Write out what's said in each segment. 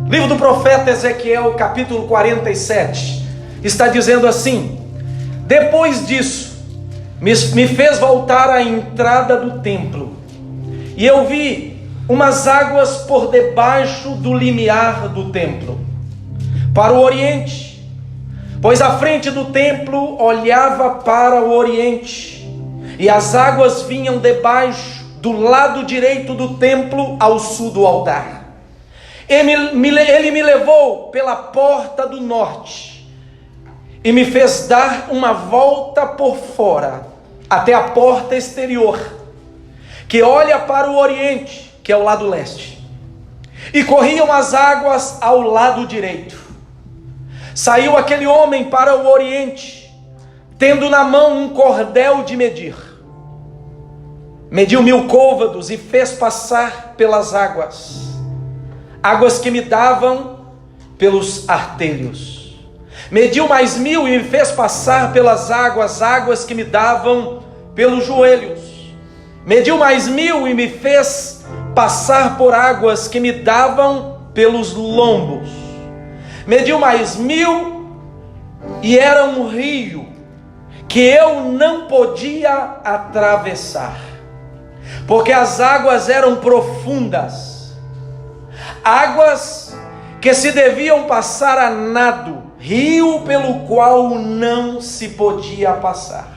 Livro do profeta Ezequiel, capítulo 47, está dizendo assim: depois disso, me fez voltar à entrada do templo, e eu vi umas águas por debaixo do limiar do templo, para o oriente, pois a frente do templo olhava para o oriente, e as águas vinham debaixo do lado direito do templo ao sul do altar. Ele me levou pela porta do norte e me fez dar uma volta por fora até a porta exterior, que olha para o oriente, que é o lado leste, e corriam as águas ao lado direito. Saiu aquele homem para o oriente, tendo na mão um cordel de medir. Mediu 1000 côvados e fez passar pelas águas que me davam pelos artelhos. Mediu mais 1000 e me fez passar pelas águas que me davam pelos joelhos. Mediu mais 1000 e me fez passar por águas que me davam pelos lombos. Mediu mais 1000 e era um rio que eu não podia atravessar, porque as águas eram profundas, águas que se deviam passar a nado, rio pelo qual não se podia passar.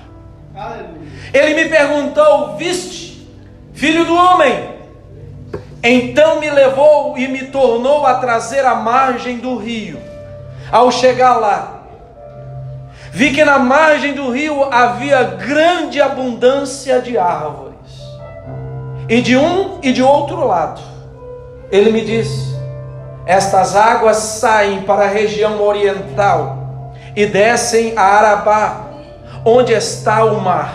Aleluia. Ele me perguntou: viste, filho do homem? Então me levou e me tornou a trazer à margem do rio. Ao chegar lá, vi que na margem do rio havia grande abundância de árvores, e de um e de outro lado. Ele me disse: estas águas saem para a região oriental e descem a Arabá, onde está o mar.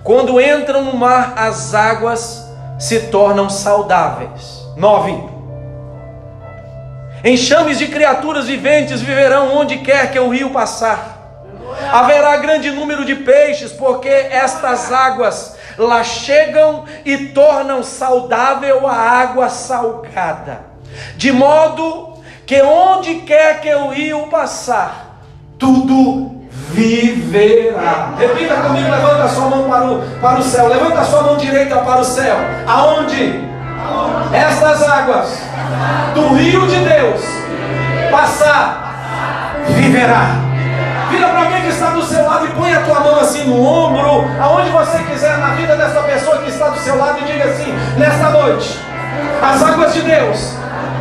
Quando entram no mar, as águas se tornam saudáveis. 9. Enxames de criaturas viventes viverão onde quer que o rio passar. Haverá grande número de peixes, porque estas águas lá chegam e tornam saudável a água salgada, de modo que onde quer que o rio passar, tudo viverá. Repita comigo, levanta a sua mão para o céu, levanta a sua mão direita para o céu. Aonde estas águas do rio de Deus passar, viverá. Vira para alguém que está do seu lado e põe a tua mão assim no ombro, aonde você quiser na vida dessa pessoa que está do seu lado, e diga assim: nesta noite, as águas de Deus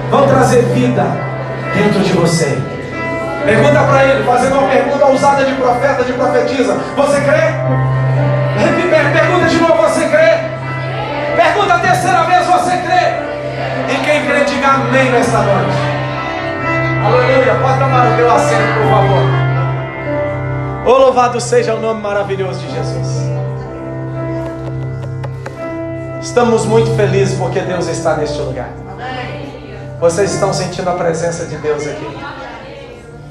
vão trazer vida dentro de você. Pergunta para ele, fazendo uma pergunta ousada de profeta, de profetisa: você crê? Pergunta de novo: você crê? Pergunta a terceira vez: você crê? E quem crê, diga amém nesta noite. Aleluia. Pode tomar o teu assento, por favor. Oh, louvado seja o nome maravilhoso de Jesus. Estamos muito felizes porque Deus está neste lugar. Vocês estão sentindo a presença de Deus aqui.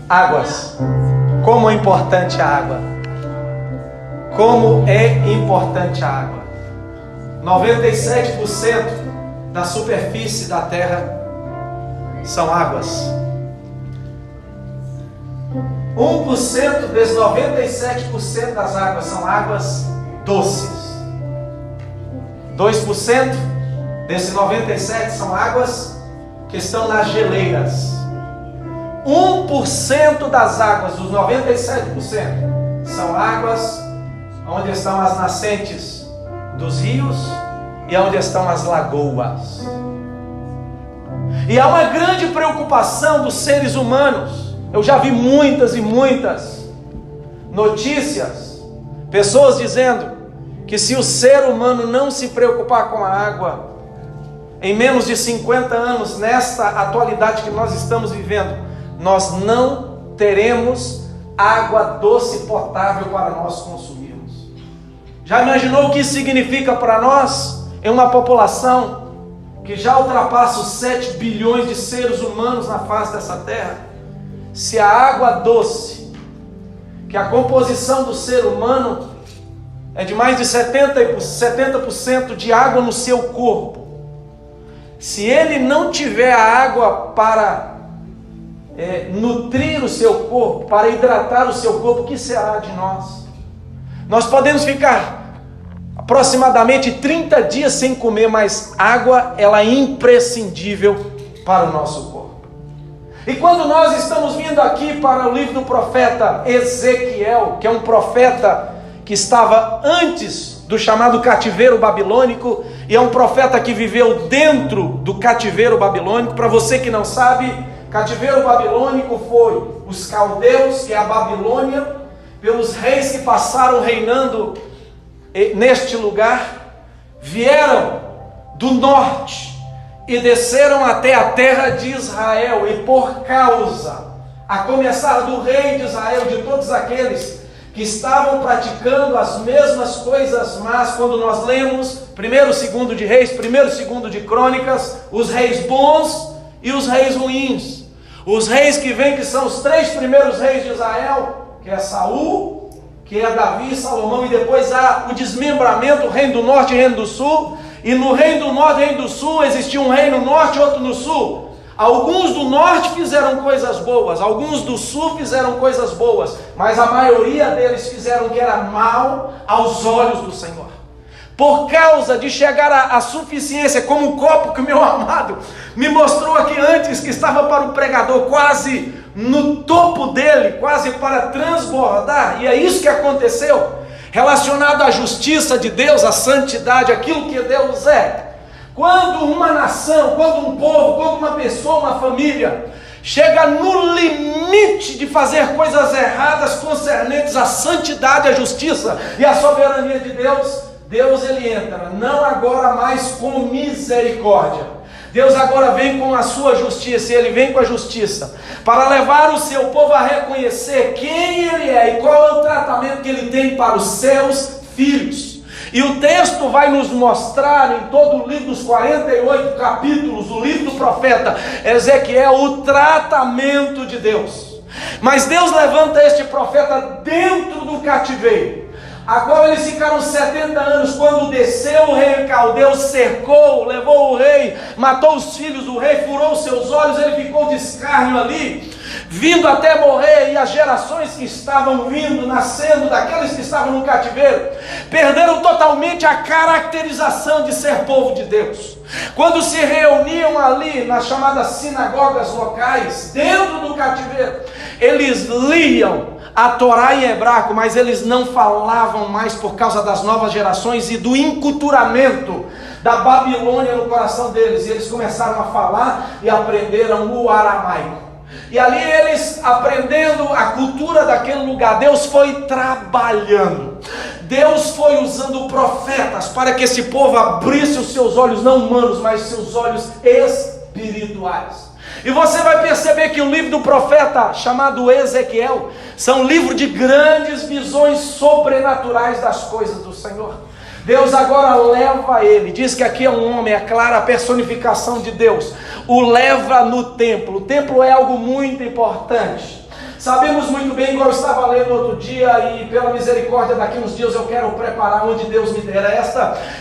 Águas. Como é importante a água. Como é importante a água. 97% da superfície da terra são águas. 1% desses 97% das águas são águas doces. 2% desses 97% são águas que estão nas geleiras. 1% das águas, dos 97%, são águas onde estão as nascentes dos rios e onde estão as lagoas. E há uma grande preocupação dos seres humanos. Eu já vi muitas e muitas notícias, pessoas dizendo que se o ser humano não se preocupar com a água, em menos de 50 anos, nesta atualidade que nós estamos vivendo, nós não teremos água doce potável para nós consumirmos. Já imaginou o que isso significa para nós, em uma população que já ultrapassa os 7 bilhões de seres humanos na face dessa terra? Se a água doce, que a composição do ser humano é de mais de 70% de água no seu corpo, se ele não tiver a água para nutrir o seu corpo, para hidratar o seu corpo, o que será de nós? Nós podemos ficar aproximadamente 30 dias sem comer, mas água, ela é imprescindível para o nosso corpo. E quando nós estamos vindo aqui para o livro do profeta Ezequiel, que é um profeta que estava antes do chamado cativeiro babilônico, e é um profeta que viveu dentro do cativeiro babilônico. Para você que não sabe, cativeiro babilônico foi os caldeus, que é a Babilônia, pelos reis que passaram reinando neste lugar, vieram do norte e desceram até a terra de Israel, e por causa, a começar do rei de Israel, de todos aqueles que estavam praticando as mesmas coisas, mas quando nós lemos 1º e 2 de Reis, 1º e 2 de Crônicas, os reis bons e os reis ruins, os reis que vêm, que são os 3 primeiros reis de Israel, que é Saul, que é Davi e Salomão, e depois há o desmembramento, o reino do norte e o reino do sul. E no reino do norte e reino do sul existia um reino no norte e outro no sul. Alguns do norte fizeram coisas boas, alguns do sul fizeram coisas boas, mas a maioria deles fizeram o que era mal aos olhos do Senhor. Por causa de chegar à suficiência, como o copo que o meu amado me mostrou aqui antes, que estava para o pregador, quase no topo dele, quase para transbordar. E é isso que aconteceu, relacionado à justiça de Deus, à santidade, aquilo que Deus é. Quando uma nação, quando um povo, quando uma pessoa, uma família chega no limite de fazer coisas erradas concernentes à santidade, à justiça e à soberania de Deus, Deus ele entra, não agora mais com misericórdia. Deus agora vem com a sua justiça, e ele vem com a justiça para levar o seu povo a reconhecer quem ele é e qual é o tratamento que ele tem para os seus filhos. E o texto vai nos mostrar em todo o livro, dos 48 capítulos do livro do profeta Ezequiel, o tratamento de Deus. Mas Deus levanta este profeta dentro do cativeiro, a qual eles ficaram 70 anos, quando desceu o rei caldeu, cercou, levou o rei, matou os filhos do rei, furou os seus olhos, ele ficou de escárnio ali, vindo até morrer, e as gerações que estavam vindo, nascendo daqueles que estavam no cativeiro, perderam totalmente a caracterização de ser povo de Deus. Quando se reuniam ali nas chamadas sinagogas locais, dentro do cativeiro, eles liam a Torá em hebraico, mas eles não falavam mais por causa das novas gerações e do enculturamento da Babilônia no coração deles. E eles começaram a falar e aprenderam o aramaico. E ali eles, aprendendo a cultura daquele lugar, Deus foi trabalhando. Deus foi usando profetas para que esse povo abrisse os seus olhos, não humanos, mas seus olhos espirituais. E você vai perceber que o livro do profeta chamado Ezequiel são um livro de grandes visões sobrenaturais das coisas do Senhor. Deus agora leva ele, diz que aqui é um homem, é clara a personificação de Deus, o leva no templo. O templo é algo muito importante. Sabemos muito bem, igual eu estava lendo outro dia, e pela misericórdia daqui uns dias eu quero preparar, onde Deus me dera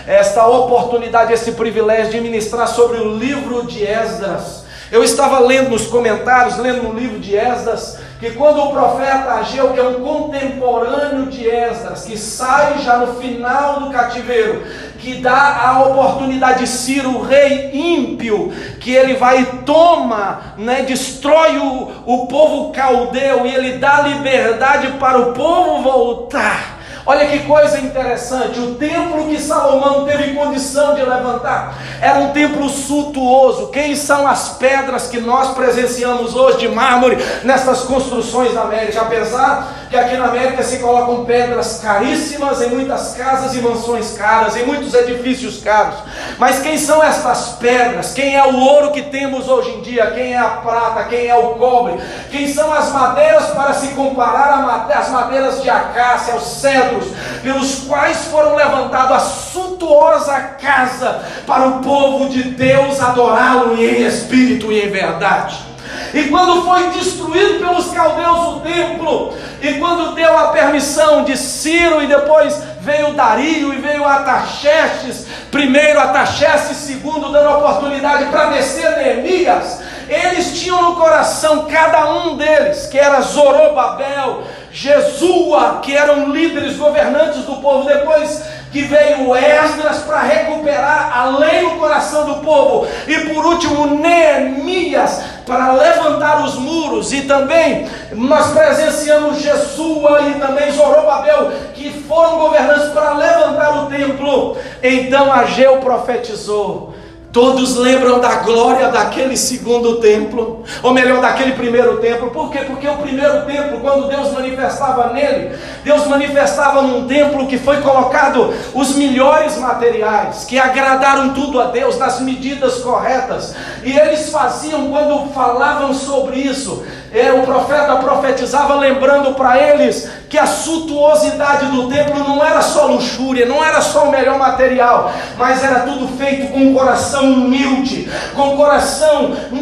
esta oportunidade, esse privilégio de ministrar sobre o livro de Esdras. Eu estava lendo nos comentários, lendo no livro de Esdras, que quando o profeta Ageu, que é um contemporâneo de Esdras, que sai já no final do cativeiro, que dá a oportunidade de Ciro, o rei ímpio, que ele vai e toma, destrói o povo caldeu, e ele dá liberdade para o povo voltar. Olha que coisa interessante, o templo que Salomão teve condição de levantar era um templo suntuoso. Quem são as pedras que nós presenciamos hoje de mármore nessas construções da América? Apesar que aqui na América se colocam pedras caríssimas em muitas casas e mansões caras, em muitos edifícios caros. Mas quem são essas pedras? Quem é o ouro que temos hoje em dia? Quem é a prata? Quem é o cobre? Quem são as madeiras para se comparar às madeiras de acácia, aos cedros, pelos quais foram levantados a suntuosa casa para o povo de Deus adorá-lo em espírito e em verdade? E quando foi destruído pelos caldeus o templo, e quando deu a permissão de Ciro, e depois veio Dario e veio Artaxerxes, primeiro Artaxerxes, segundo dando oportunidade para descer Neemias. Eles tinham no coração, cada um deles, que era Zorobabel, Jesua, que eram líderes, governantes do povo. Depois que veio Esdras para recuperar a lei no coração do povo, e por último Neemias para levantar os muros. E também nós presenciamos Jesua e também Zorobabel, que foram governantes para levantar o templo. Então Ageu profetizou. Todos lembram da glória daquele segundo templo, ou melhor, daquele primeiro templo. Por quê? Porque o primeiro templo, quando Deus manifestava nele, Deus manifestava num templo que foi colocado os melhores materiais, que agradaram tudo a Deus, nas medidas corretas. E eles faziam, quando falavam sobre isso, o profeta profetizava lembrando para eles que a suntuosidade do templo não era só luxúria, não era só o melhor material, mas era tudo feito com um coração humilde, com um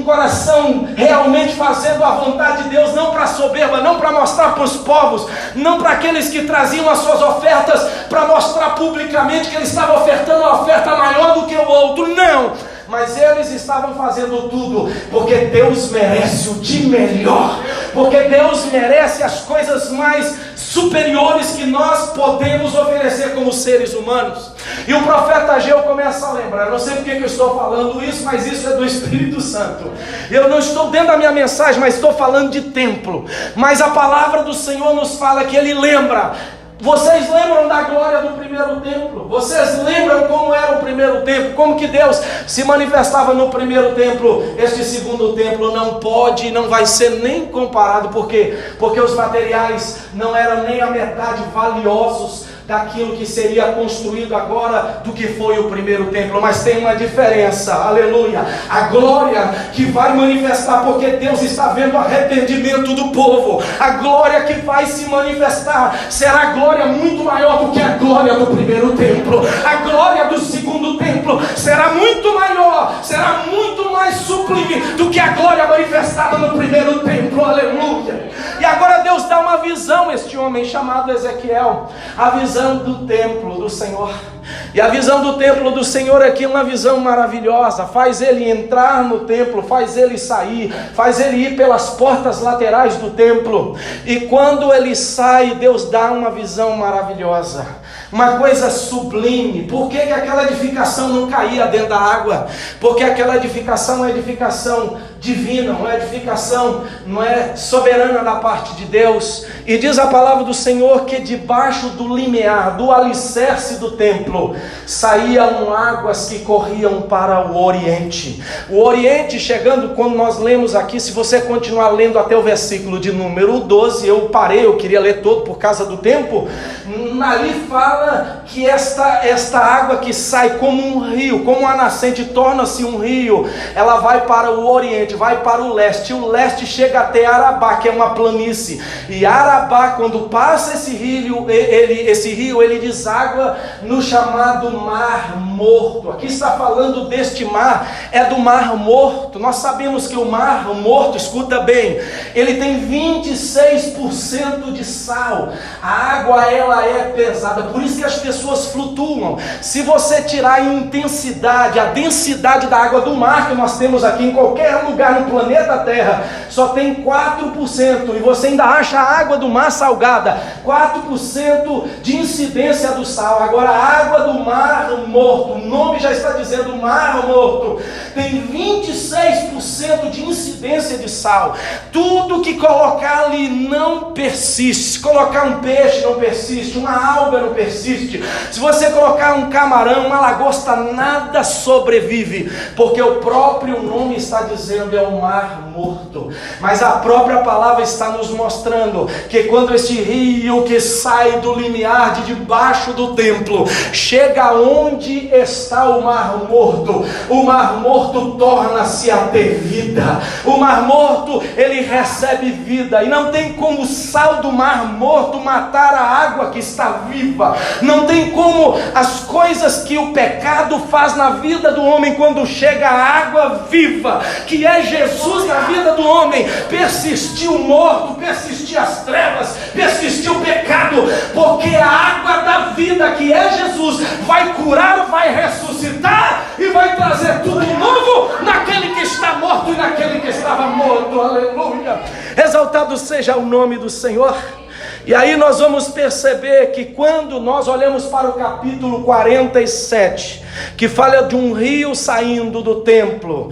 coração realmente fazendo a vontade de Deus, não para soberba, não para mostrar para os povos, não para aqueles que traziam as suas ofertas para mostrar publicamente que ele estava ofertando uma oferta maior do que o outro, não. Mas eles estavam fazendo tudo porque Deus merece o de melhor, porque Deus merece as coisas mais superiores que nós podemos oferecer como seres humanos. E o profeta Ageu começa a lembrar, não sei porque que eu estou falando isso, mas isso é do Espírito Santo. Eu não estou dentro da minha mensagem, mas estou falando de templo. Mas a palavra do Senhor nos fala que Ele lembra. Vocês lembram da glória do primeiro templo? Vocês lembram como era o primeiro templo? Como que Deus se manifestava no primeiro templo? Este segundo templo não pode, não vai ser nem comparado. Por quê? Porque os materiais não eram nem a metade valiosos daquilo que seria construído agora do que foi o primeiro templo. Mas tem uma diferença, aleluia. A glória que vai manifestar, porque Deus está vendo o arrependimento do povo, a glória que vai se manifestar será glória muito maior do que a glória do primeiro templo. A glória do segundo templo será muito maior, será muito mais sublime do que a glória manifestada no primeiro templo, aleluia. E agora Deus dá uma visão a este homem chamado Ezequiel, a visão do templo do Senhor. E a visão do templo do Senhor aqui é uma visão maravilhosa. Faz ele entrar no templo, faz ele sair, faz ele ir pelas portas laterais do templo. E quando ele sai, Deus dá uma visão maravilhosa, uma coisa sublime. Por que aquela edificação não caía dentro da água? Porque aquela edificação é uma edificação divina, uma edificação, não é soberana da parte de Deus. E diz a palavra do Senhor que debaixo do limiar, do alicerce do templo, saíam águas que corriam para o oriente. O oriente, chegando, quando nós lemos aqui, se você continuar lendo até o versículo de número 12, eu parei, eu queria ler todo por causa do tempo. Ali fala que esta água que sai como um rio, como uma nascente, torna-se um rio, ela vai para o oriente, vai para o leste. O leste chega até Arabá, que é uma planície. E Arabá, quando passa esse rio, ele deságua no chamado Mar Morto. Aqui está falando deste mar, é do Mar Morto. Nós sabemos que o Mar Morto, escuta bem, ele tem 26% de sal. A água, ela é pesada, por isso que as pessoas flutuam. Se você tirar a intensidade, a densidade da água do mar que nós temos aqui em qualquer lugar no planeta Terra, só tem 4%, e você ainda acha a água do mar salgada, 4% de incidência do sal. Agora a água do Mar Morto, o nome já está dizendo Mar Morto, tem 26% de incidência de sal. Tudo que colocar ali não persiste. Se colocar um peixe não persiste, uma alga não persiste. Se você colocar um camarão, uma lagosta, nada sobrevive, porque o próprio nome está dizendo é o Mar Morto. Mas a própria palavra está nos mostrando que quando este rio que sai do limiar de debaixo do templo chega onde está o Mar Morto, o Mar Morto torna-se a ter vida. O Mar Morto, ele recebe vida, e não tem como o sal do Mar Morto matar a água que está viva. Não tem como as coisas que o pecado faz na vida do homem, quando chega a água viva, que é Jesus na vida do homem, persistir o morto, persistir as trevas, persistir o pecado, porque a água da vida, que é Jesus, vai curar, vai ressuscitar e vai trazer tudo novo naquele que está morto e naquele que estava morto. Aleluia! Exaltado seja o nome do Senhor. E aí nós vamos perceber que quando nós olhamos para o capítulo 47, que fala de um rio saindo do templo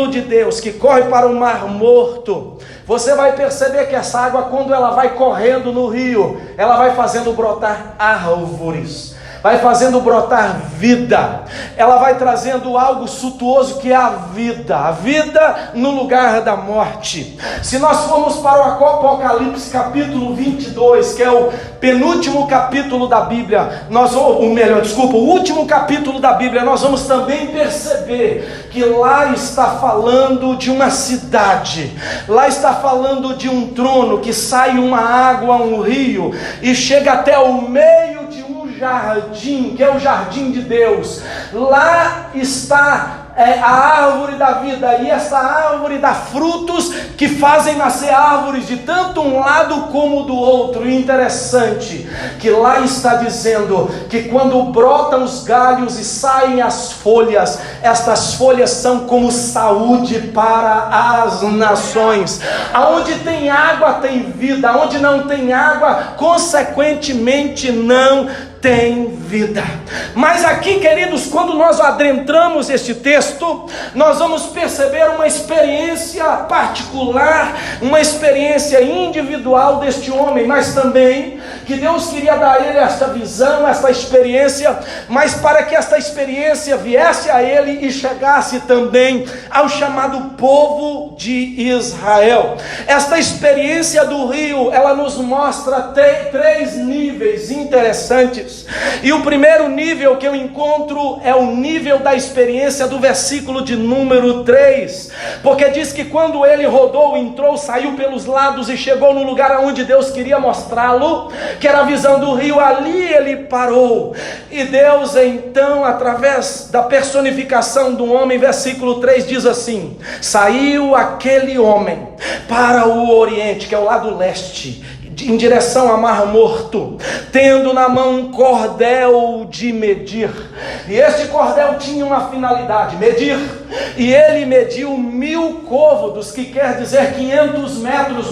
de Deus, que corre para o Mar Morto, você vai perceber que essa água, quando ela vai correndo no rio, ela vai fazendo brotar árvores, vai fazendo brotar vida, ela vai trazendo algo suntuoso, que é a vida no lugar da morte. Se nós formos para o Apocalipse capítulo 22, que é o penúltimo capítulo da Bíblia, o último capítulo da Bíblia, nós vamos também perceber que lá está falando de uma cidade, lá está falando de um trono, que sai uma água, um rio, e chega até o meio de um jardim, que é o jardim de Deus. Lá está a árvore da vida, e essa árvore dá frutos que fazem nascer árvores de tanto um lado como do outro. E interessante que lá está dizendo que quando brotam os galhos e saem as folhas, estas folhas são como saúde para as nações. Aonde tem água tem vida, aonde não tem água, consequentemente não tem vida. Mas aqui, queridos, quando nós adentramos este texto, nós vamos perceber uma experiência particular, uma experiência individual deste homem, mas também que Deus queria dar a ele esta visão, esta experiência, mas para que esta experiência viesse a ele e chegasse também ao chamado povo de Israel. Esta experiência do rio, ela nos mostra três níveis interessantes. E o primeiro nível que eu encontro é o nível da experiência do versículo de número 3, porque diz que quando ele rodou, entrou, saiu pelos lados e chegou no lugar onde Deus queria mostrá-lo, que era a visão do rio, ali ele parou. E Deus então, através da personificação do homem, versículo 3 diz assim: saiu aquele homem para o oriente, que é o lado leste, em direção ao Mar Morto, tendo na mão um cordel de medir. E este cordel tinha uma finalidade: medir. E ele mediu 1000 côvados, que quer dizer 500 metros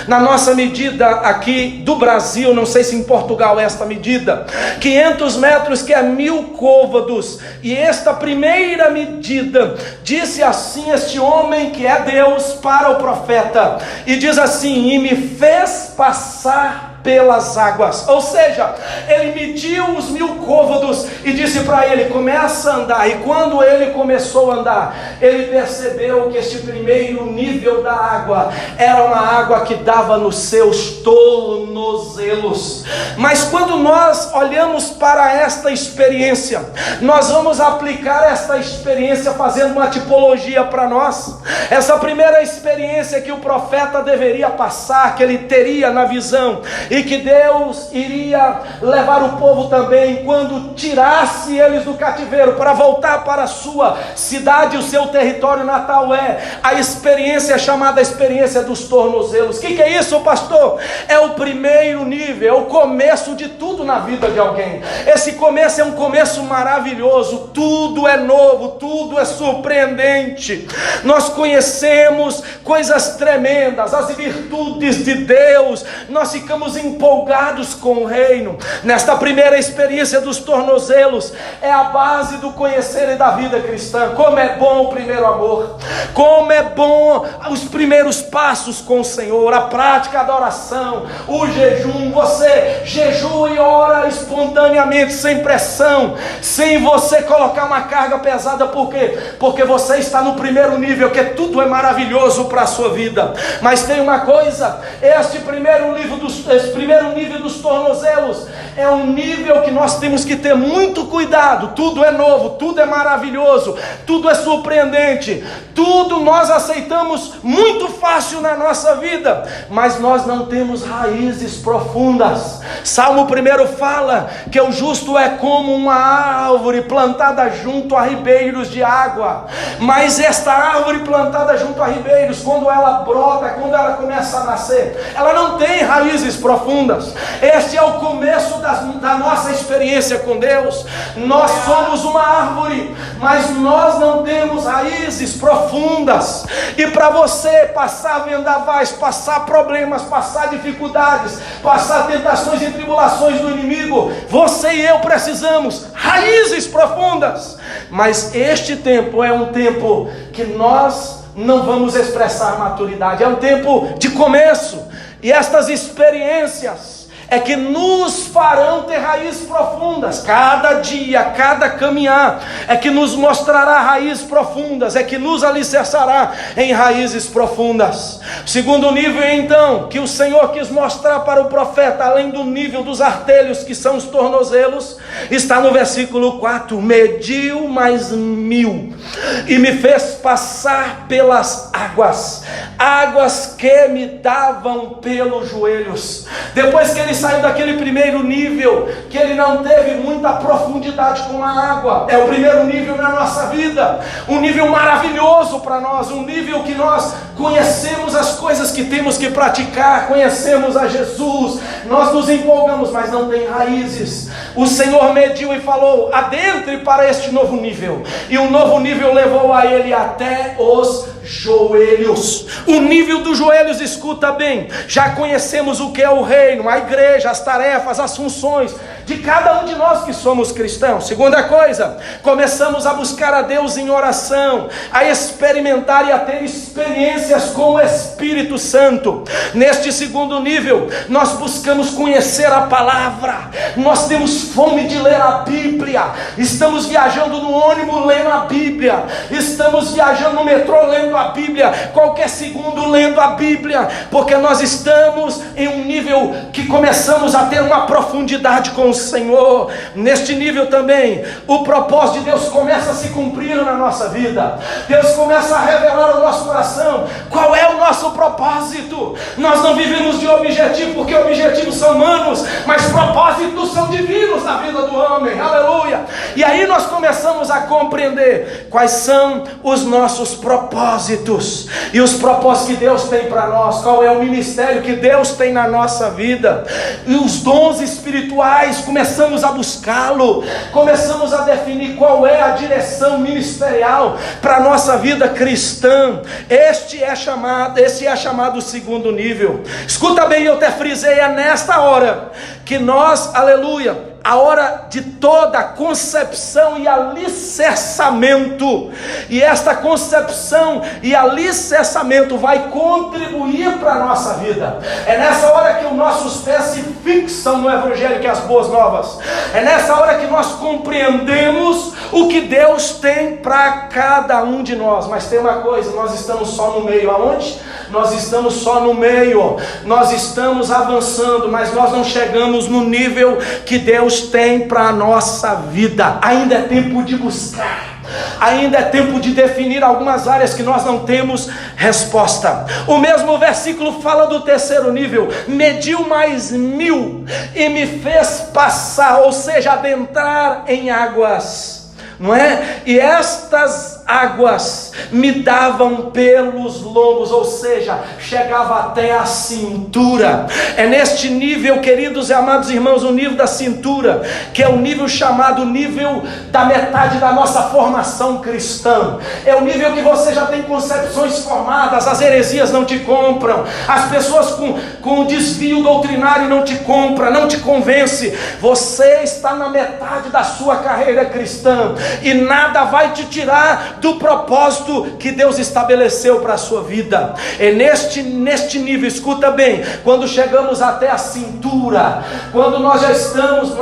na nossa medida aqui do Brasil. Não sei se em Portugal é esta medida. 500 metros, que é 1000 côvados. E esta primeira medida, disse assim este homem, que é Deus, para o profeta, e diz assim: e me fez passar pelas águas. Ou seja, ele mediu os 1000 côvados e disse para ele: começa a andar. E quando ele começou a andar, ele percebeu que este primeiro nível da água era uma água que dava nos seus tornozelos. Mas quando nós olhamos para esta experiência, nós vamos aplicar esta experiência fazendo uma tipologia para nós. Essa primeira experiência que o profeta deveria passar, que ele teria na visão, e que Deus iria levar o povo também quando tirasse eles do cativeiro para voltar para a sua cidade, o seu território natal, é a experiência chamada experiência dos tornozelos. O que é isso, pastor? É o primeiro nível, é o começo de tudo na vida de alguém. Esse começo é um começo maravilhoso, tudo é novo, tudo é surpreendente. Nós conhecemos coisas tremendas, as virtudes de Deus, nós ficamos empolgados com o reino. Nesta primeira experiência dos tornozelos, é a base do conhecer e da vida cristã. Como é bom o primeiro amor, como é bom os primeiros passos com o Senhor, a prática da oração, o jejum. Você jejua e ora espontaneamente, sem pressão, sem você colocar uma carga pesada. Por quê? Porque você está no primeiro nível, que tudo é maravilhoso para a sua vida. Mas tem uma coisa: este primeiro nível dos Esse primeiro nível dos tornozelos é um nível que nós temos que ter muito cuidado. Tudo é novo, tudo é maravilhoso, tudo é surpreendente, tudo nós aceitamos muito fácil na nossa vida, mas nós não temos raízes profundas. Salmo 1 fala que o justo é como uma árvore plantada junto a ribeiros de água, mas esta árvore plantada junto a ribeiros, quando ela brota, quando ela começa a nascer, ela não tem raízes profundas. Este é o começo da nossa experiência com Deus. Nós somos uma árvore, mas nós não temos raízes profundas. E para você passar vendavais, passar problemas, passar dificuldades, passar tentações e tribulações do inimigo, você e eu precisamos raízes profundas. Mas este tempo é um tempo que nós não vamos expressar maturidade, é um tempo de começo, e estas experiências é que nos farão ter raízes profundas. Cada dia, cada caminhar é que nos mostrará raízes profundas, é que nos alicerçará em raízes profundas. Segundo nível, então, que o Senhor quis mostrar para o profeta, além do nível dos artelhos, que são os tornozelos, está no versículo 4: mediu mais 1000 e me fez passar pelas águas, águas que me davam pelos joelhos. Depois que ele saiu daquele primeiro nível, que ele não teve muita profundidade com a água, é o primeiro nível na nossa vida, um nível maravilhoso para nós, um nível que nós conhecemos as coisas que temos que praticar, conhecemos a Jesus, nós nos empolgamos, mas não tem raízes. O Senhor mediu e falou: adentre para este novo nível, e o novo nível levou a ele até os joelhos. O nível dos joelhos, escuta bem, já conhecemos o que é o reino, a igreja, as tarefas, as funções de cada um de nós que somos cristãos. Segunda coisa, começamos a buscar a Deus em oração, a experimentar e a ter experiências com o Espírito Santo. Neste segundo nível, nós buscamos conhecer a palavra, nós temos fome de ler a Bíblia, estamos viajando no ônibus lendo a Bíblia, estamos viajando no metrô lendo a Bíblia, qualquer segundo lendo a Bíblia, porque nós estamos em um nível que começamos a ter uma profundidade com o Senhor. Neste nível também, o propósito de Deus começa a se cumprir na nossa vida. Deus começa a revelar ao nosso coração qual é o nosso propósito. Nós não vivemos de objetivo, porque objetivos são humanos, mas propósitos são divinos na vida do homem. Aleluia! E aí nós começamos a compreender quais são os nossos propósitos, e os propósitos que Deus tem para nós, qual é o ministério que Deus tem na nossa vida, e os dons espirituais, começamos a buscá-lo, começamos a definir qual é a direção ministerial para a nossa vida cristã. Esse é chamado segundo nível. Escuta bem, eu te frisei, é nesta hora que nós, aleluia, a hora de toda concepção e alicerçamento, e esta concepção e alicerçamento vai contribuir para a nossa vida. É nessa hora que os nossos pés se fixam no Evangelho, que é as boas novas. É nessa hora que nós compreendemos o que Deus tem para cada um de nós. Mas tem uma coisa, nós estamos só no meio. Aonde? Nós estamos só no meio, nós estamos avançando, mas nós não chegamos no nível que Deus tem para a nossa vida. Ainda é tempo de buscar, ainda é tempo de definir algumas áreas que nós não temos resposta. O mesmo versículo fala do terceiro nível: mediu mais 1000 e me fez passar, ou seja, adentrar em águas, não é? E estas águas me davam pelos lombos, ou seja, chegava até a cintura. É neste nível, queridos e amados irmãos, o nível da cintura, que é o nível chamado nível da metade da nossa formação cristã. É o nível que você já tem concepções formadas, as heresias não te compram, as pessoas com desvio doutrinário não te compram, não te convence. Você está na metade da sua carreira cristã, e nada vai te tirar do propósito que Deus estabeleceu para a sua vida. É neste nível, escuta bem, quando chegamos até a cintura, quando nós já estamos,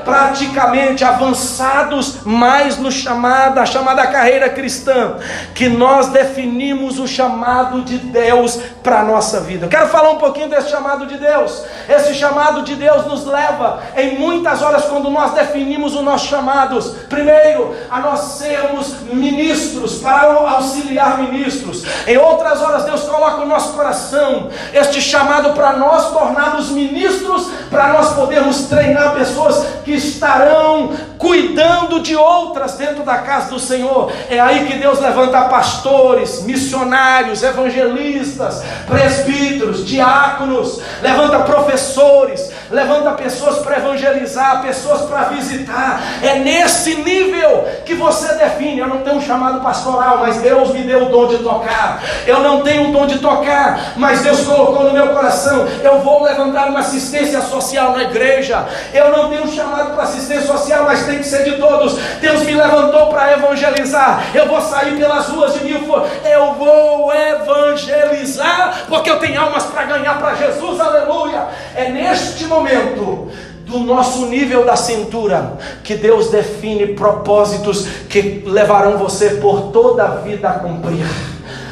praticamente avançados mais no a chamada carreira cristã, que nós definimos o chamado de Deus para a nossa vida. Eu quero falar um pouquinho desse chamado de Deus. Esse chamado de Deus nos leva em muitas horas, quando nós definimos os nossos chamados, primeiro a nós sermos ministros, para auxiliar ministros. Em outras horas Deus coloca no nosso coração este chamado para nós tornarmos ministros, para nós podermos treinar pessoas que estarão cuidando de outras dentro da casa do Senhor. É aí que Deus levanta pastores, missionários, evangelistas, presbíteros, diáconos, levanta professores, levanta pessoas para evangelizar, pessoas para visitar. É nesse nível que você define: eu não tenho um chamado pastoral, mas Deus me deu o dom de tocar. Eu não tenho o dom de tocar, mas Deus colocou no meu coração: eu vou levantar uma assistência social na igreja. Eu não tenho um chamado para assistência social, mas tem que ser de todos. Deus me levantou para evangelizar. Eu vou sair pelas ruas de Milford, eu vou evangelizar, porque eu tenho almas para ganhar para Jesus, aleluia. É neste momento do nosso nível da cintura que Deus define propósitos que levarão você por toda a vida a cumprir.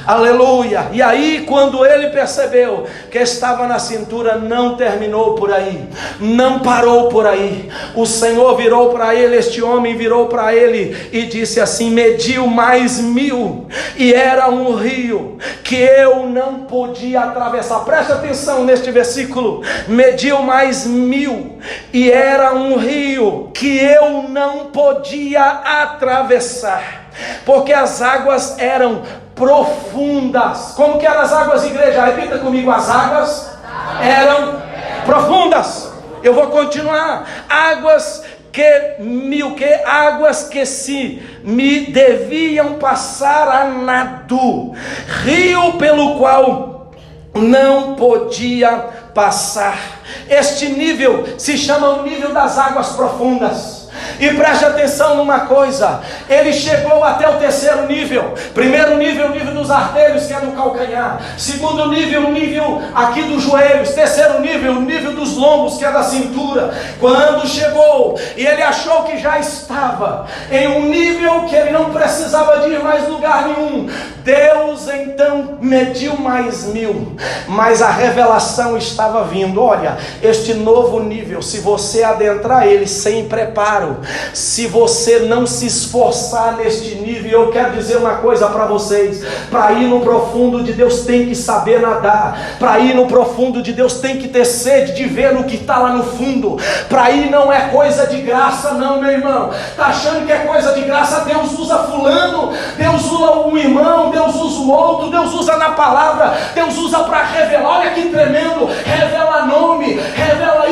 Aleluia. E aí, quando ele percebeu que estava na cintura, não terminou por aí, não parou por aí. O Senhor virou para ele, este homem virou para ele e disse assim: mediu mais 1000, e era um rio que eu não podia atravessar. Preste atenção neste versículo: mediu mais 1000, e era um rio que eu não podia atravessar, porque as águas eram profundas. Como que eram as águas, igreja? Repita comigo: as águas eram profundas. Eu vou continuar. Águas que se me deviam passar a nado, rio pelo qual não podia passar. Este nível se chama o nível das águas profundas. E preste atenção numa coisa: ele chegou até o terceiro nível. Primeiro nível, o nível dos artérios, que é no calcanhar. Segundo nível, o nível aqui dos joelhos. Terceiro nível, o nível dos lombos, que é da cintura. Quando chegou e ele achou que já estava em um nível que ele não precisava de ir mais lugar nenhum, Deus então mediu mais 1000, mas a revelação estava vindo. Olha, este novo nível, se você adentrar ele sem preparo, se você não se esforçar neste nível, eu quero dizer uma coisa para vocês: para ir no profundo de Deus tem que saber nadar. Para ir no profundo de Deus tem que ter sede de ver o que está lá no fundo. Para ir não é coisa de graça não, meu irmão. Está achando que é coisa de graça? Deus usa fulano, Deus usa um irmão, Deus usa o outro, Deus usa na palavra, Deus usa para revelar. Olha que tremendo: revela nome, revela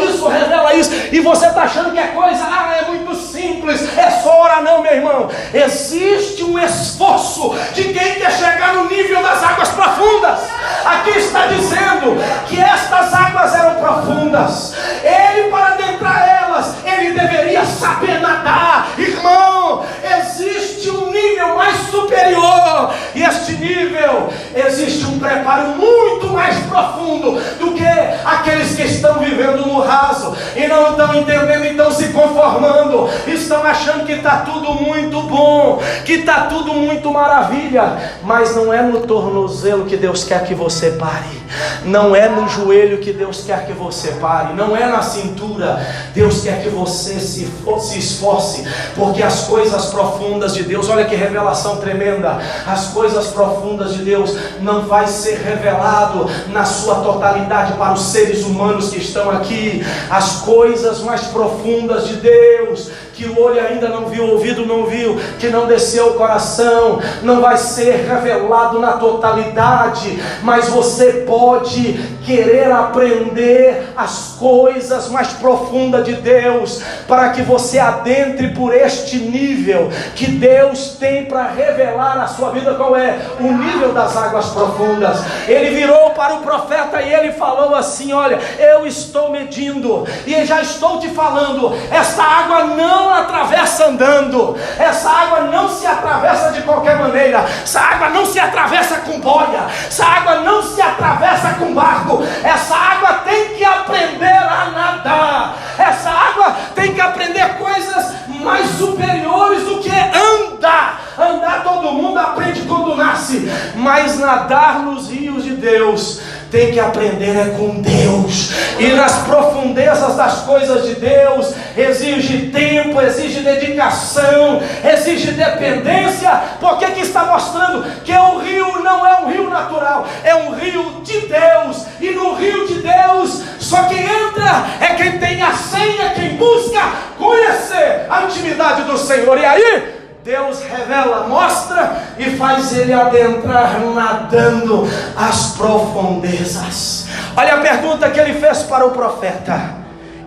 isso, e você está achando que é coisa, é muito simples, é só orar. Não, meu irmão, existe um esforço de quem quer chegar no nível das águas profundas. Aqui está dizendo que estas águas eram profundas. Ele, para adentrar elas, ele deveria saber nadar. Irmão, existe um nível mais superior, e este nível existe um preparo muito mais profundo do que aqueles que estão vivendo no raso e não estão entendendo, estão se conformando, estão achando que está tudo muito bom, que está tudo muito maravilha. Mas não é no tornozelo que Deus quer que você pare, não é no joelho que Deus quer que você pare, não é na cintura. Deus quer que você se esforce, porque as coisas profundas de Deus, olha que revelação tremenda, as coisas profundas de Deus não vai ser revelado na sua totalidade para os seres humanos que estão aqui. As coisas mais profundas de Deus, que o olho ainda não viu, o ouvido não viu, que não desceu o coração, não vai ser revelado na totalidade, mas você pode querer aprender as coisas mais profundas de Deus, para que você adentre por este nível que Deus tem para revelar a sua vida. Qual é? O nível das águas profundas. Ele virou para o profeta e ele falou assim: olha, eu estou medindo e já estou te falando, essa água não atravessa andando, essa água não se atravessa de qualquer maneira, essa água não se atravessa com boia, essa água não se atravessa com barco, essa água tem que aprender a nadar, essa água tem que aprender coisas mais superiores do que andar. Andar todo mundo aprende quando nasce, mas nadar nos rios de Deus tem que aprender é com Deus. E nas profundezas das coisas de Deus exige tempo, exige dedicação, exige dependência. Porque que está mostrando que o rio não é um rio natural, é um rio de Deus. E no rio de Deus só quem entra é quem tem a senha, quem busca conhecer a intimidade do Senhor. E aí Deus revela, mostra e faz ele adentrar nadando as profundezas. Olha a pergunta que ele fez para o profeta.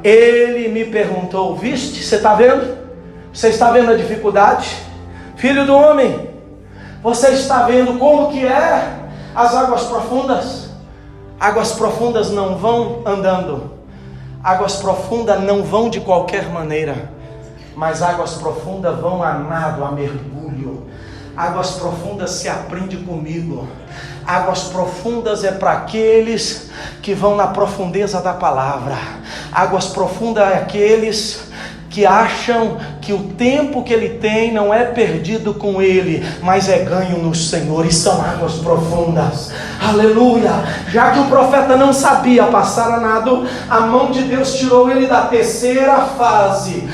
Ele me perguntou: viste, você está vendo? Você está vendo a dificuldade? Filho do homem, você está vendo como que é as águas profundas? Águas profundas não vão andando, águas profundas não vão de qualquer maneira, mas águas profundas vão a nado, a mergulho. Águas profundas se aprende comigo. Águas profundas é para aqueles que vão na profundeza da palavra. Águas profundas é aqueles que acham que o tempo que ele tem não é perdido com ele, mas é ganho no Senhor, e são águas profundas. Aleluia! Já que o profeta não sabia passar a nado, a mão de Deus tirou ele da terceira fase,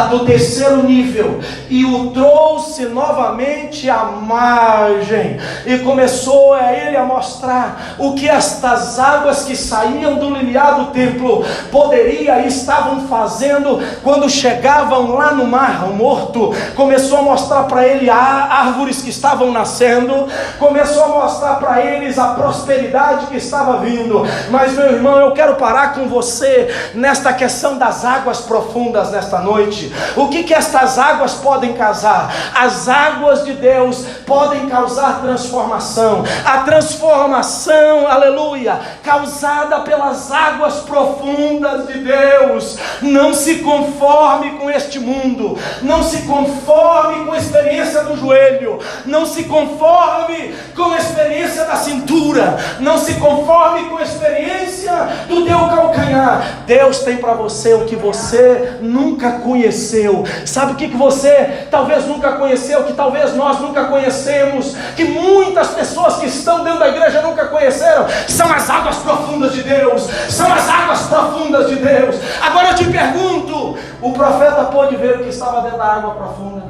do terceiro nível, e o trouxe novamente à margem, e começou a ele a mostrar o que estas águas que saíam do limiar do templo poderia e estavam fazendo quando chegavam lá no mar morto. Começou a mostrar para ele árvores que estavam nascendo, começou a mostrar para eles a prosperidade que estava vindo. Mas, meu irmão, eu quero parar com você nesta questão das águas profundas nesta noite. O que estas águas podem causar? As águas de Deus podem causar transformação. A transformação, aleluia, causada pelas águas profundas de Deus. Não se conforme com este mundo, não se conforme com a experiência do joelho, não se conforme com a experiência da cintura, não se conforme com a experiência do teu calcanhar. Deus tem para você o que você nunca conheceu. Sabe o que você talvez nunca conheceu, que talvez nós nunca conhecemos, que muitas pessoas que estão dentro da igreja nunca conheceram? São as águas profundas de Deus, são as águas profundas de Deus. Agora eu te pergunto, o profeta pôde ver o que estava dentro da água profunda?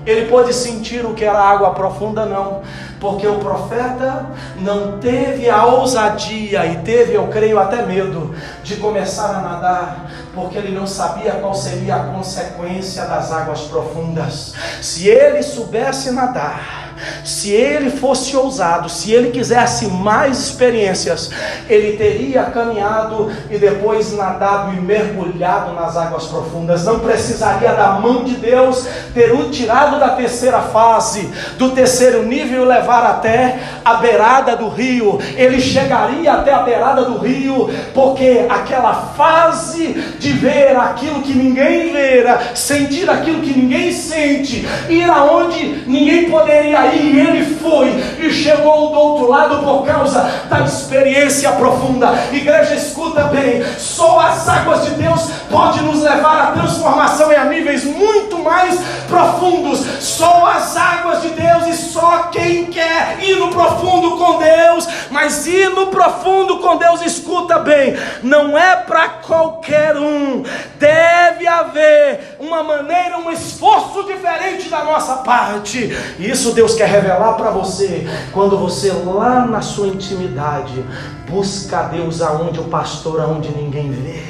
Ele pôde sentir o que era água profunda? Não, porque o profeta não teve a ousadia e teve, eu creio, até medo de começar a nadar, porque ele não sabia qual seria a consequência das águas profundas. Se ele soubesse nadar, se ele fosse ousado, se ele quisesse mais experiências, ele teria caminhado e depois nadado e mergulhado nas águas profundas. Não precisaria da mão de Deus ter o tirado da terceira fase, do terceiro nível, e levar até a beirada do rio. Ele chegaria até a beirada do rio, porque aquela fase de ver aquilo que ninguém vê, sentir aquilo que ninguém sente, ir aonde ninguém poderia ir, ele foi e chegou do outro lado por causa da experiência profunda. Igreja, escuta bem, só as águas de Deus podem nos levar à transformação em níveis muito mais profundos. Só as águas de Deus, e só quem quer ir no profundo com Deus. Mas ir no profundo com Deus, escuta bem, não é para qualquer um. Deve haver uma maneira, um esforço diferente da nossa parte. Isso Deus quer revelar para você quando você lá na sua intimidade busca a Deus aonde o pastor, aonde ninguém vê.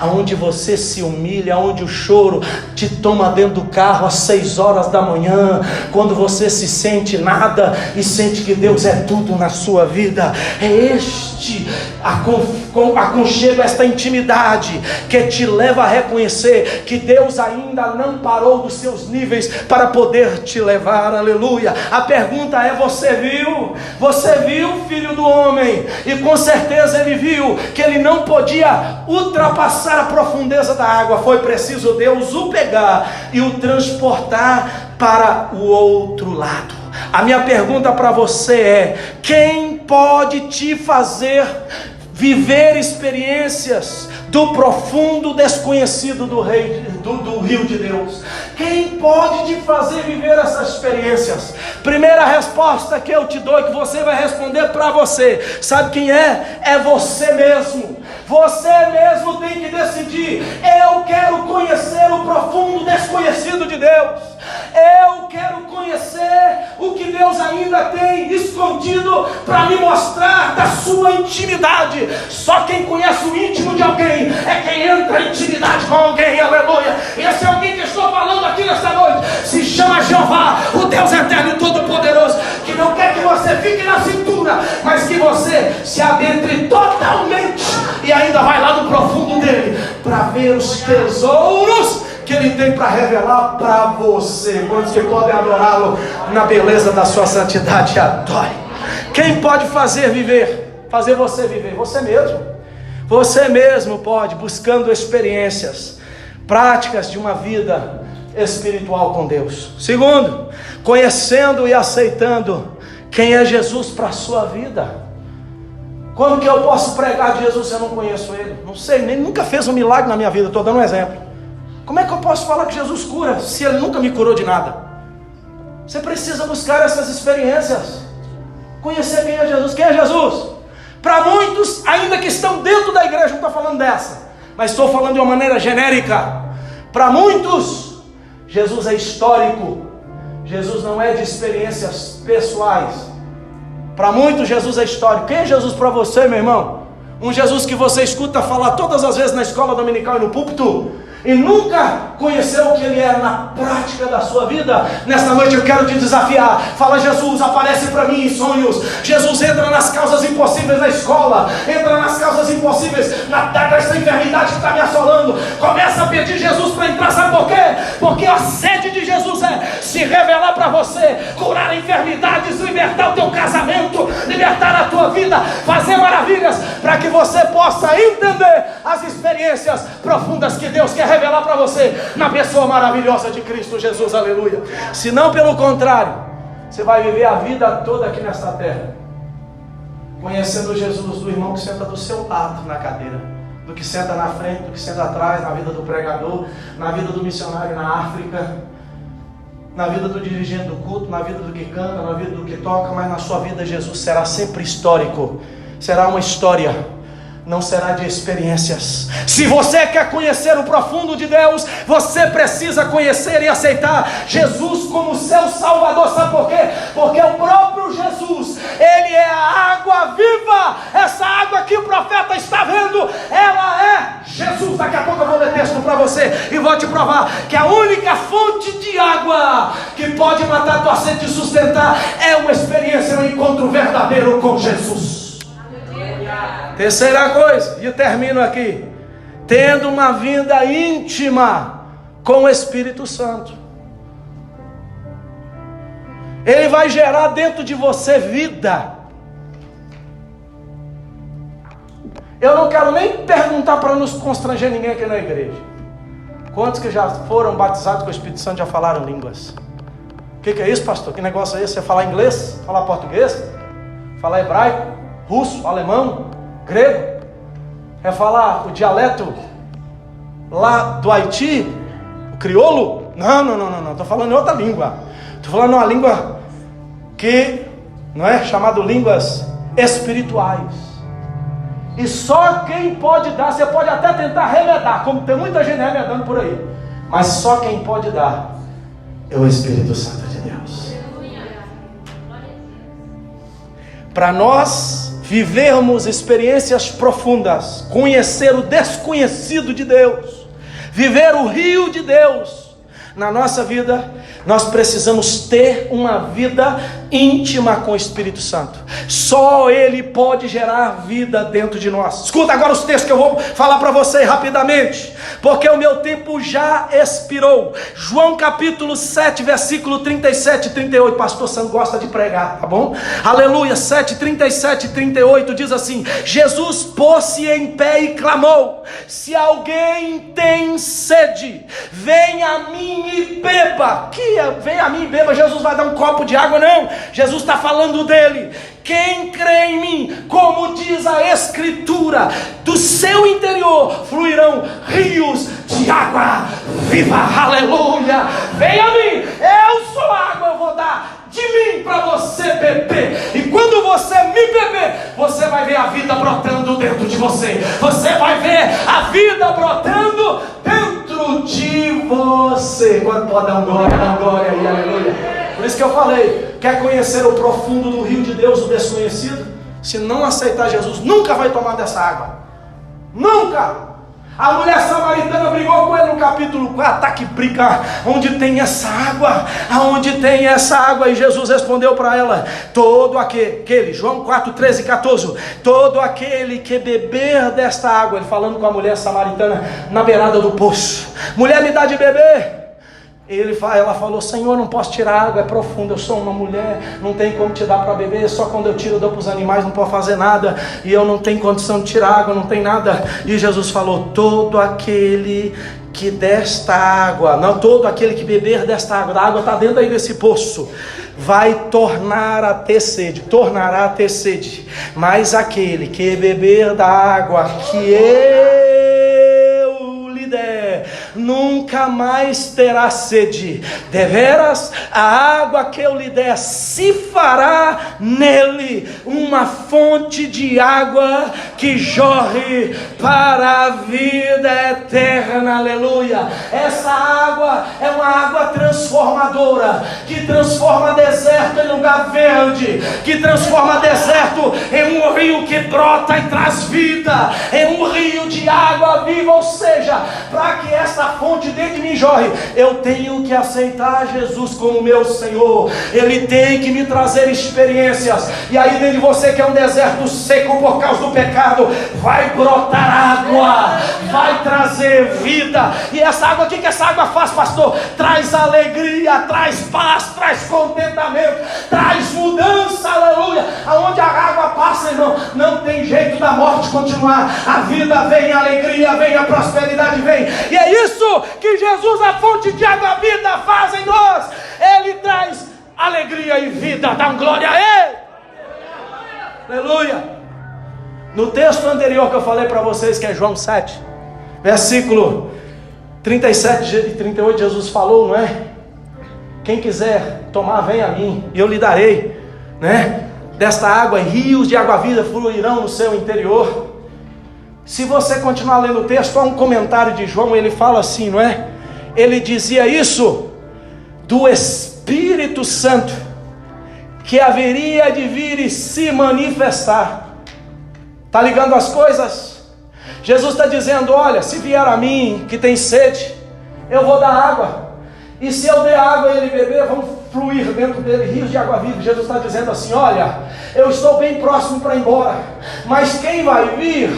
aonde você se humilha, aonde o choro te toma dentro do carro às 6 horas da manhã, quando você se sente nada e sente que Deus é tudo na sua vida. É este aconchego, esta intimidade que te leva a reconhecer que Deus ainda não parou dos seus níveis para poder te levar. Aleluia. A pergunta é: você viu? Você viu, filho do homem? E com certeza ele viu que ele não podia ultrapassar a profundeza da água. Foi preciso Deus o pegar e o transportar para o outro lado. A minha pergunta para você é: quem pode te fazer viver experiências do profundo desconhecido do rio de Deus? Quem pode te fazer viver essas experiências? Primeira resposta que eu te dou e que você vai responder para você, sabe quem é? É você mesmo. Você mesmo tem que decidir: eu quero conhecer o profundo desconhecido de Deus. Eu quero conhecer o que Deus ainda tem escondido para me mostrar da sua intimidade. Só quem conhece o íntimo de alguém é quem entra em intimidade com alguém. Aleluia. Esse é alguém que estou falando aqui nesta noite se chama Jeová, o Deus eterno e todo-poderoso, que não quer que você fique na cintura, mas que você se adentre totalmente e ainda vai lá no profundo dele para ver os tesouros que ele tem para revelar para você. Quantos que podem adorá-lo na beleza da sua santidade? Adore. Quem pode fazer você viver? Você mesmo. Você mesmo pode, buscando experiências práticas de uma vida espiritual com Deus. Segundo, conhecendo e aceitando quem é Jesus para a sua vida. Como que eu posso pregar de Jesus se eu não conheço Ele? Não sei, nem nunca fez um milagre na minha vida. Estou dando um exemplo. Como é que eu posso falar que Jesus cura se Ele nunca me curou de nada? Você precisa buscar essas experiências, conhecer quem é Jesus. Quem é Jesus? Para muitos, ainda que estão dentro da igreja, não estou falando dessa, mas estou falando de uma maneira genérica. Para muitos, Jesus é histórico. Jesus não é de experiências pessoais. Para muitos, Jesus é histórico. Quem é Jesus para você, meu irmão? Um Jesus que você escuta falar todas as vezes na escola dominical e no púlpito, e nunca conheceu o que Ele é na prática da sua vida? Nesta noite eu quero te desafiar. Fala: Jesus, aparece para mim em sonhos. Jesus, entra nas causas impossíveis da escola, entra nas causas impossíveis dessa enfermidade que está me assolando. Começa a pedir Jesus para entrar. Sabe por quê? Porque a sede de Jesus é se revelar para você, curar enfermidades, libertar o teu casamento, libertar a tua vida, fazer maravilhas, para que você possa entender as experiências profundas que Deus quer revelar para você na pessoa maravilhosa de Cristo Jesus. Aleluia. Se não, pelo contrário, você vai viver a vida toda aqui nesta terra conhecendo Jesus, do irmão que senta do seu lado na cadeira, do que senta na frente, do que senta atrás, na vida do pregador, na vida do missionário na África, na vida do dirigente do culto, na vida do que canta, na vida do que toca. Mas na sua vida Jesus será sempre histórico. Será uma história, não será de experiências. Se você quer conhecer o profundo de Deus, você precisa conhecer e aceitar Jesus como seu Salvador. Sabe por quê? Porque o próprio Jesus, Ele é a água viva. Essa água que o profeta está vendo, ela é Jesus. Daqui a pouco eu vou ler texto para você e vou te provar que a única fonte de água que pode matar a tua sede e sustentar é uma experiência, um encontro verdadeiro com Jesus. Terceira coisa, e eu termino aqui: tendo uma vida íntima com o Espírito Santo. Ele vai gerar dentro de você vida. Eu não quero nem perguntar para não constranger ninguém aqui na igreja. Quantos que já foram batizados com o Espírito Santo já falaram línguas? O que é isso, pastor? Que negócio é esse? Você falar inglês? Falar português? Falar hebraico? Russo? Alemão? Grego? É falar o dialeto lá do Haiti? O crioulo? Não. Estou falando em outra língua. Estou falando uma língua que não é chamado línguas espirituais. E só quem pode dar, você pode até tentar remedar, como tem muita gente remedando por aí, mas só quem pode dar é o Espírito Santo de Deus. Para nós vivermos experiências profundas, conhecer o desconhecido de Deus, viver o rio de Deus na nossa vida, nós precisamos ter uma vida íntima com o Espírito Santo. Só Ele pode gerar vida dentro de nós. Escuta agora os textos que eu vou falar para você rapidamente, porque o meu tempo já expirou. João capítulo 7, versículo 37 e 38. Pastor Santo gosta de pregar, tá bom? Aleluia. 7, 37 e 38 diz assim: Jesus pôs-se em pé e clamou: se alguém tem sede, venha a mim e beba. Venha a mim e beba. Jesus vai dar um copo de água? Não. Jesus está falando dele. Quem crê em mim, como diz a Escritura, do seu interior fluirão rios de água viva. Aleluia. Venha a mim, eu sou água, eu vou dar de mim para você beber. E quando você me beber, você vai ver a vida brotando dentro de você. Você vai ver a vida brotando dentro de você. Quando pode dar um glória aí, aleluia. Por isso que eu falei, quer conhecer o profundo do rio de Deus, o desconhecido? Se não aceitar Jesus, nunca vai tomar dessa água. Nunca. A mulher samaritana brigou com ele no capítulo 4. Tá que briga, onde tem essa água? Aonde tem essa água? E Jesus respondeu para ela: todo aquele, João 4, 13 e 14, todo aquele que beber desta água, ele falando com a mulher samaritana na beirada do poço: mulher, me dá de beber. Ela falou: Senhor, não posso tirar água, é profundo, eu sou uma mulher, não tem como te dar para beber, só quando eu tiro eu dou para os animais, não posso fazer nada, e eu não tenho condição de tirar água, não tem nada. E Jesus falou: todo aquele que desta água, não, todo aquele que beber desta água, a água está dentro aí desse poço, vai tornará a ter sede, mas aquele que beber da água que eu lhe der, nunca mais terá sede. Deveras, a água que eu lhe der se fará nele uma fonte de água que jorre para a vida eterna. Aleluia. Essa água é uma água transformadora, que transforma deserto em lugar verde, que transforma deserto em um rio que brota e traz vida, em um rio de água viva. Ou seja, para que essa fonte dentro de mim jorre, eu tenho que aceitar Jesus como meu Senhor. Ele tem que me trazer experiências. E aí dentro de você, que é um deserto seco por causa do pecado, vai brotar água, vai trazer vida. E essa água, o que essa água faz, pastor? Traz alegria, traz paz, traz contentamento, traz mudança. Aleluia. Aonde a água passa, irmão, não tem jeito da morte continuar. A vida vem, a alegria vem, a prosperidade vem. E é isso que Jesus, a fonte de água vida, faz em nós. Ele traz alegria e vida. Dá glória a Ele. Aleluia. No texto anterior que eu falei para vocês, que é João 7, versículo 37 e 38, Jesus falou, não é? Quem quiser tomar, venha a mim, e eu lhe darei, né? Desta água, rios de água viva fluirão no seu interior. Se você continuar lendo o texto, há um comentário de João, ele fala assim, não é? Ele dizia isso do Espírito Santo, que haveria de vir e se manifestar. Está ligando as coisas? Jesus está dizendo: olha, se vier a mim que tem sede, eu vou dar água. E se eu der água e ele beber, vão fluir dentro dele rios de água viva. Jesus está dizendo assim: olha, eu estou bem próximo para ir embora, mas quem vai vir,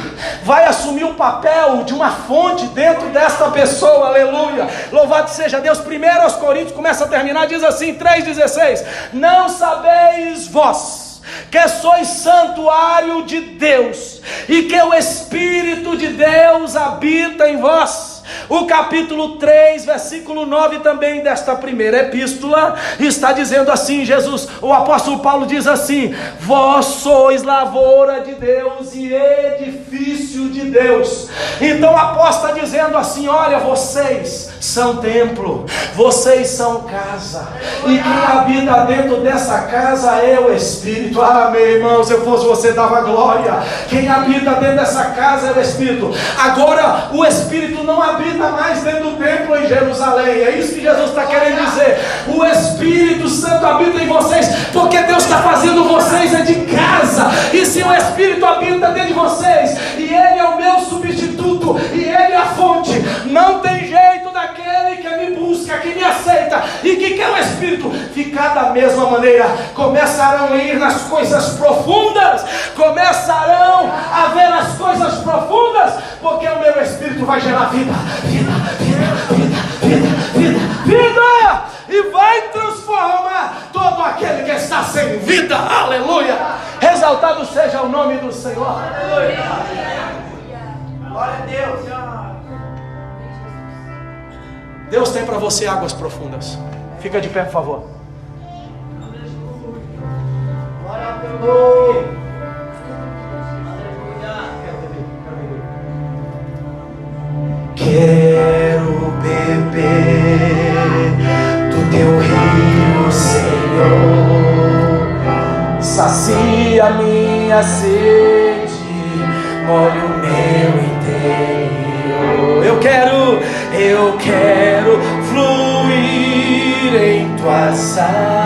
vai assumir o papel de uma fonte dentro desta pessoa. Aleluia, louvado seja Deus. 1 Coríntios, começa a terminar, diz assim, 3,16: não sabeis vós que sois santuário de Deus, e que o Espírito de Deus habita em vós. O capítulo 3, versículo 9 também desta primeira epístola está dizendo assim, Jesus, o apóstolo Paulo diz assim: vós sois lavoura de Deus e edifício de Deus. Então o apóstolo está dizendo assim: olha, vocês são templo, vocês são casa, e quem habita dentro dessa casa é o Espírito. Amém, irmão. Se eu fosse você, dava glória. Quem habita dentro dessa casa é o Espírito. Agora o Espírito não habita mais dentro do templo em Jerusalém. É isso que Jesus está querendo dizer. O Espírito Santo habita em vocês, porque Deus está fazendo vocês de casa. E se o Espírito fruto e Ele é a fonte. Não tem jeito daquele que me busca, que me aceita e que quer o Espírito ficar da mesma maneira. Começarão a ir nas coisas profundas, começarão a ver as coisas profundas, porque o meu Espírito vai gerar vida, vida, e vai transformar todo aquele que está sem vida. Aleluia! Exaltado seja o nome do Senhor. Aleluia! Glória a Deus. Deus tem para você águas profundas. Fica de pé, por favor. Glória a Deus. Quero beber do teu rio, Senhor. Sacia minha sede, molhe o meu interior. Eu quero fluir em tuas águas.